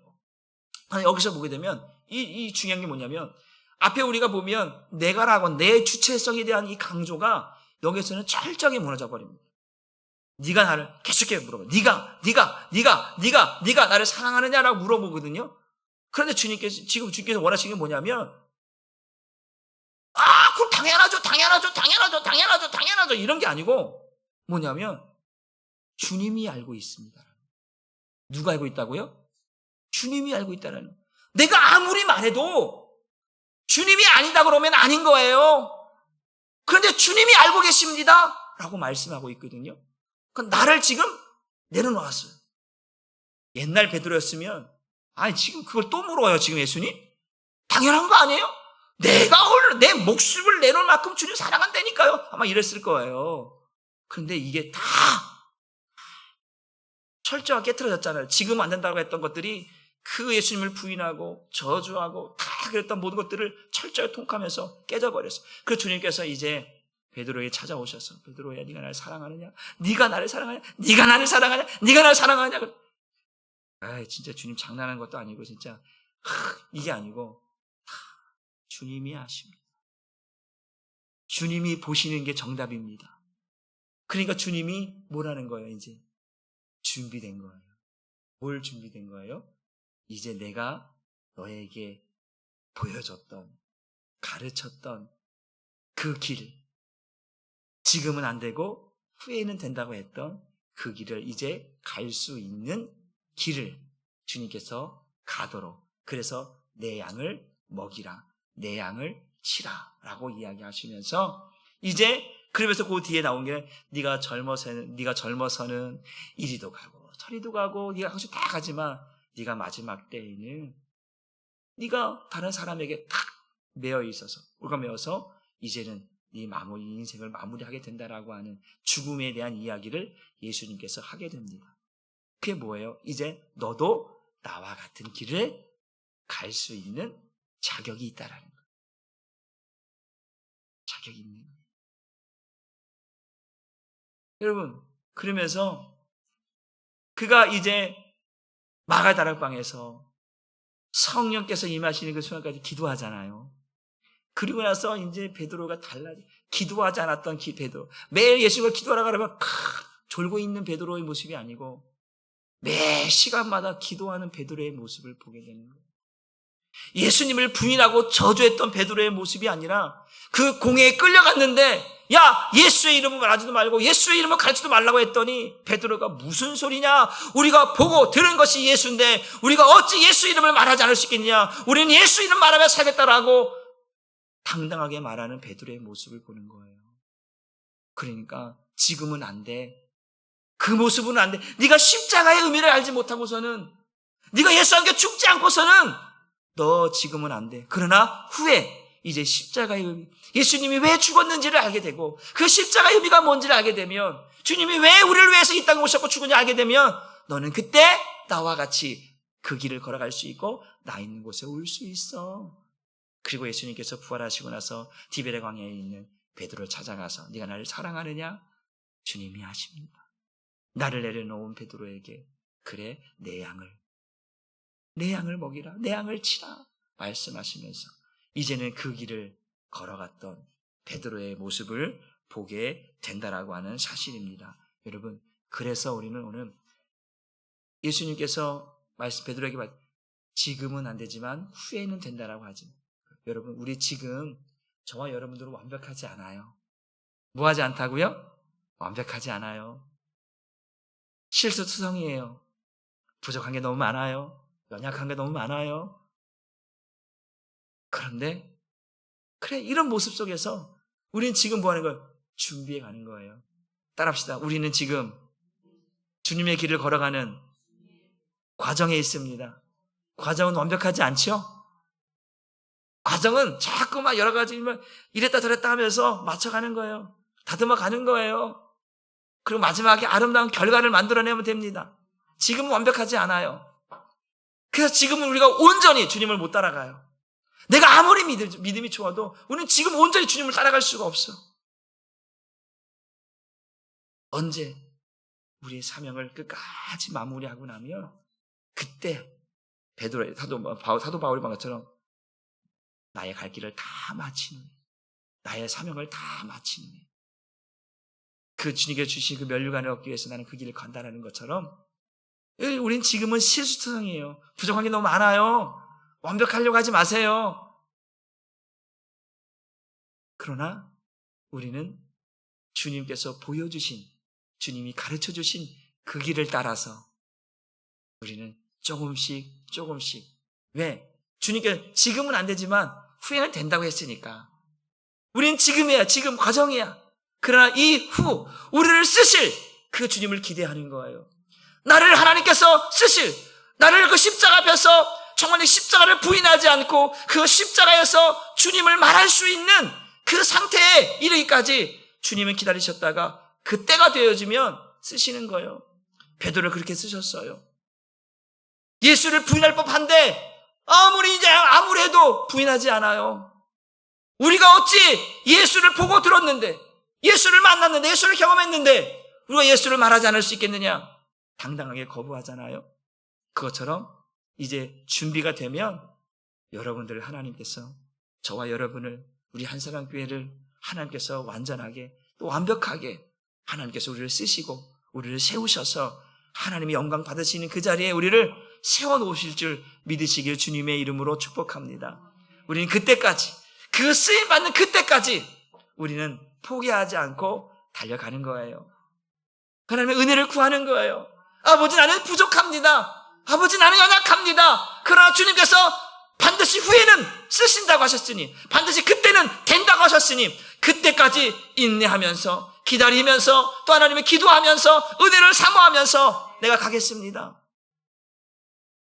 여기서 보게 되면 이 중요한 게 뭐냐면, 앞에 우리가 보면 내가라고 내 주체성에 대한 이 강조가 여기서는 철저하게 무너져 버립니다. 네가 나를 계속해서 물어봐. 네가 나를 사랑하느냐라고 물어보거든요. 그런데 주님께서 원하시는 게 뭐냐면, 그럼 당연하죠. 이런 게 아니고, 뭐냐면, 주님이 알고 있습니다. 누가 알고 있다고요? 주님이 알고 있다라는. 내가 아무리 말해도 주님이 아니다 그러면 아닌 거예요. 그런데 주님이 알고 계십니다. 라고 말씀하고 있거든요. 그럼 나를 지금 내려놓았어요. 옛날 베드로였으면, 지금 그걸 또 물어요, 지금 예수님? 당연한 거 아니에요? 내가 내 목숨을 내놓을 만큼 주님 사랑한다니까요. 아마 이랬을 거예요. 그런데 이게 다 철저하게 깨트려졌잖아요. 지금 안 된다고 했던 것들이 그 예수님을 부인하고 저주하고 다 그랬던 모든 것들을 철저히 통과하면서 깨져버렸어요. 그래서 주님께서 이제 베드로에게 찾아오셔서 베드로야, 네가 나를 사랑하느냐? 네가 나를 사랑하냐? 네가 나를 사랑하냐? 네가 나를 사랑하냐? 진짜 주님 장난하는 것도 아니고 진짜 이게 아니고 주님이 아십니다. 주님이 보시는 게 정답입니다. 그러니까 주님이 뭐라는 거예요? 이제 준비된 거예요. 뭘 준비된 거예요? 이제 내가 너에게 보여줬던, 가르쳤던 그 길, 지금은 안 되고 후에는 된다고 했던 그 길을 이제 갈 수 있는 길을 주님께서 가도록, 그래서 내 양을 먹이라, 내 양을 치라 라고 이야기하시면서 이제 그러면서 그 뒤에 나온 게 네가 젊어서는 이리도 가고 저리도 가고 네가 하고 싶다 가지만 네가 마지막 때에는 네가 다른 사람에게 탁 매어 있어서 올가매어서 이제는 네 인생을 마무리하게 된다라고 하는 죽음에 대한 이야기를 예수님께서 하게 됩니다. 그게 뭐예요? 이제 너도 나와 같은 길을 갈 수 있는 자격이 있다라는 거예요. 자격이 있는 거예요. 여러분, 그러면서 그가 이제 마가다락방에서 성령께서 임하시는 그 순간까지 기도하잖아요. 그리고 나서 이제 베드로가 달라져. 기도하지 않았던 베드로. 매일 예수님을 기도하라 그러면 졸고 있는 베드로의 모습이 아니고 매 시간마다 기도하는 베드로의 모습을 보게 되는 거예요. 예수님을 부인하고 저주했던 베드로의 모습이 아니라 그 공회에 끌려갔는데 야, 예수의 이름을 말하지도 말고 예수의 이름을 가르치지도 말라고 했더니 베드로가 무슨 소리냐? 우리가 보고 들은 것이 예수인데 우리가 어찌 예수 이름을 말하지 않을 수 있겠냐? 우리는 예수 이름 말하며 살겠다라고 당당하게 말하는 베드로의 모습을 보는 거예요. 그러니까 지금은 안 돼. 그 모습은 안 돼. 네가 십자가의 의미를 알지 못하고서는, 네가 예수와 함께 죽지 않고서는 너 지금은 안 돼. 그러나 후에 이제 십자가의 의미, 예수님이 왜 죽었는지를 알게 되고 그 십자가의 의미가 뭔지를 알게 되면, 주님이 왜 우리를 위해서 이 땅에 오셨고 죽은지 알게 되면 너는 그때 나와 같이 그 길을 걸어갈 수 있고 나 있는 곳에 올 수 있어. 그리고 예수님께서 부활하시고 나서 디베레 광야에 있는 베드로를 찾아가서 네가 나를 사랑하느냐? 주님이 아십니다. 나를 내려놓은 베드로에게 그래 내 양을 먹이라, 내 양을 치라 말씀하시면서 이제는 그 길을 걸어갔던 베드로의 모습을 보게 된다라고 하는 사실입니다. 여러분, 그래서 우리는 오늘 예수님께서 베드로에게 지금은 안 되지만 후에는 된다라고 하지. 여러분, 우리 지금 저와 여러분들은 완벽하지 않아요. 뭐하지 않다고요? 완벽하지 않아요. 실수투성이에요. 부족한 게 너무 많아요. 연약한 게 너무 많아요. 그런데 그래, 이런 모습 속에서 우리는 지금 뭐 하는 거예요? 준비해 가는 거예요. 따라합시다. 우리는 지금 주님의 길을 걸어가는 과정에 있습니다. 과정은 완벽하지 않죠? 과정은 자꾸만 여러 가지 이랬다 저랬다 하면서 맞춰가는 거예요. 다듬어 가는 거예요. 그리고 마지막에 아름다운 결과를 만들어내면 됩니다. 지금은 완벽하지 않아요. 그래서 지금은 우리가 온전히 주님을 못 따라가요. 내가 아무리 믿음이 좋아도 우리는 지금 온전히 주님을 따라갈 수가 없어. 언제 우리의 사명을 끝까지 마무리하고 나면 그때 베드로 사도 바울이 말 것처럼 나의 갈 길을 다 마치는, 나의 사명을 다 마치는, 그 주님께 주신 그 면류관을 얻기 위해서 나는 그 길을 간다라는 것처럼 우린 지금은 실수투성이에요. 부족한 게 너무 많아요. 완벽하려고 하지 마세요. 그러나 우리는 주님께서 보여주신, 주님이 가르쳐주신 그 길을 따라서 우리는 조금씩 왜? 주님께 지금은 안 되지만 후에는 된다고 했으니까 우리는 지금이야, 지금 과정이야. 그러나 이후 우리를 쓰실 그 주님을 기대하는 거예요. 나를 하나님께서 쓰실, 나를 그 십자가 앞에서 정말 십자가를 부인하지 않고 그 십자가에서 주님을 말할 수 있는 그 상태에 이르기까지 주님은 기다리셨다가 그때가 되어지면 쓰시는 거예요. 베드로를 그렇게 쓰셨어요. 예수를 부인할 법한데 아무리 해도 부인하지 않아요. 우리가 어찌 예수를 보고 들었는데, 예수를 만났는데, 예수를 경험했는데 우리가 예수를 말하지 않을 수 있겠느냐? 당당하게 거부하잖아요. 그것처럼 이제 준비가 되면 여러분들을 하나님께서, 저와 여러분을, 우리 한사랑교회를 하나님께서 완전하게 또 완벽하게 하나님께서 우리를 쓰시고 우리를 세우셔서 하나님이 영광 받으시는 그 자리에 우리를 세워놓으실 줄 믿으시길 주님의 이름으로 축복합니다. 우리는 그때까지, 그 쓰임받는 그때까지 우리는 포기하지 않고 달려가는 거예요. 하나님의 은혜를 구하는 거예요. 아버지, 나는 부족합니다. 아버지, 나는 연약합니다. 그러나 주님께서 반드시 후에는 쓰신다고 하셨으니, 반드시 그때는 된다고 하셨으니, 그때까지 인내하면서 기다리면서 또 하나님의 기도하면서 은혜를 사모하면서 내가 가겠습니다.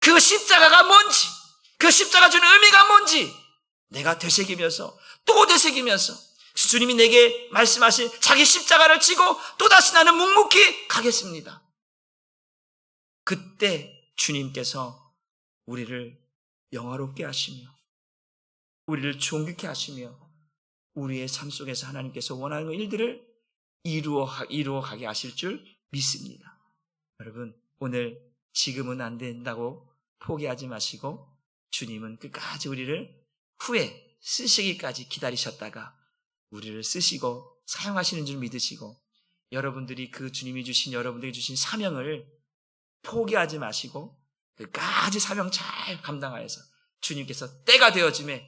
그 십자가가 뭔지, 그 십자가 주는 의미가 뭔지 내가 되새기면서 또 되새기면서 주님이 내게 말씀하신 자기 십자가를 지고 또다시 나는 묵묵히 가겠습니다. 그때 주님께서 우리를 영화롭게 하시며 우리를 존귀케 하시며 우리의 삶 속에서 하나님께서 원하는 일들을 이루어 가게 하실 줄 믿습니다. 여러분, 오늘 지금은 안 된다고 포기하지 마시고 주님은 끝까지 우리를 후에 쓰시기까지 기다리셨다가 우리를 쓰시고 사용하시는 줄 믿으시고, 여러분들이 그 주님이 주신, 여러분들이 주신 사명을 포기하지 마시고 끝까지 사명 잘 감당하여서 주님께서 때가 되어짐에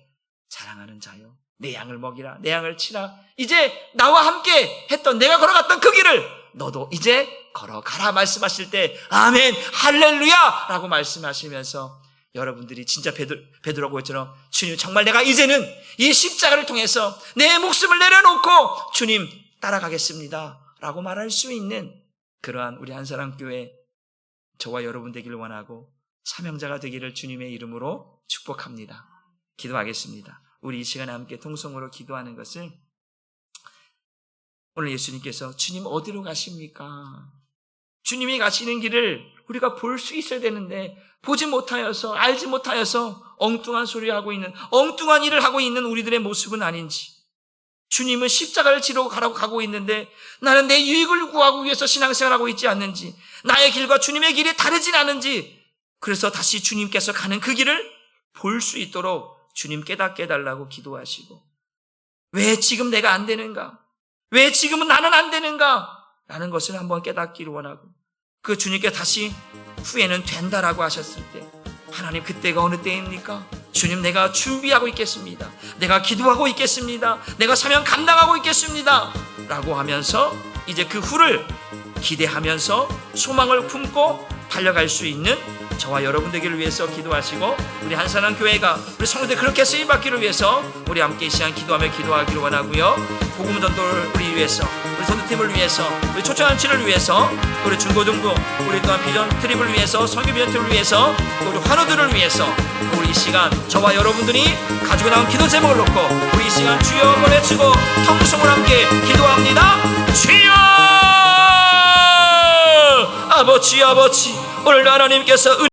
자랑하는 자요, 내 양을 먹이라, 내 양을 치라, 이제 나와 함께 했던, 내가 걸어갔던 그 길을 너도 이제 걸어가라 말씀하실 때 아멘 할렐루야 라고 말씀하시면서 여러분들이 진짜 베드로하고 것처럼 주님, 정말 내가 이제는 이 십자가를 통해서 내 목숨을 내려놓고 주님 따라가겠습니다 라고 말할 수 있는 그러한 우리 한사랑교회 저와 여러분 되기를 원하고 사명자가 되기를 주님의 이름으로 축복합니다. 기도하겠습니다. 우리 이 시간에 함께 통성으로 기도하는 것은, 오늘 예수님께서 주님 어디로 가십니까? 주님이 가시는 길을 우리가 볼 수 있어야 되는데 보지 못하여서, 알지 못하여서 엉뚱한 소리하고 있는, 엉뚱한 일을 하고 있는 우리들의 모습은 아닌지, 주님은 십자가를 지러 가고 있는데 나는 내 유익을 구하기 위해서 신앙생활하고 있지 않는지, 나의 길과 주님의 길이 다르진 않은지, 그래서 다시 주님께서 가는 그 길을 볼 수 있도록 주님 깨닫게 해달라고 기도하시고, 왜 지금 내가 안 되는가? 왜 지금은 나는 안 되는가? 라는 것을 한번 깨닫기를 원하고, 그 주님께 다시 후에는 된다라고 하셨을 때, 하나님 그때가 어느 때입니까? 주님, 내가 준비하고 있겠습니다. 내가 기도하고 있겠습니다. 내가 사명 감당하고 있겠습니다 라고 하면서 이제 그 후를 기대하면서 소망을 품고 달려갈 수 있는 저와 여러분 되기를 위해서 기도하시고, 우리 한사랑교회가 우리 성도들 그렇게 쓰임받기를 위해서 우리 함께 이 시간 기도하며 기도하기를 원하고요, 복음 전도를 우리 위해서, 우리 선도팀을 위해서, 우리 초청한치를 위해서, 우리 중고등부, 우리 또한 비전 트립을 위해서, 성교 비전 트립을 위해서, 우리 환우들을 위해서 우리 이 시간 저와 여러분들이 가지고 나온 기도 제목을 놓고 우리 이 시간 주여 한번 외치고 통성을 함께 기도합니다. 주여! 아버지 오늘도 하나님께서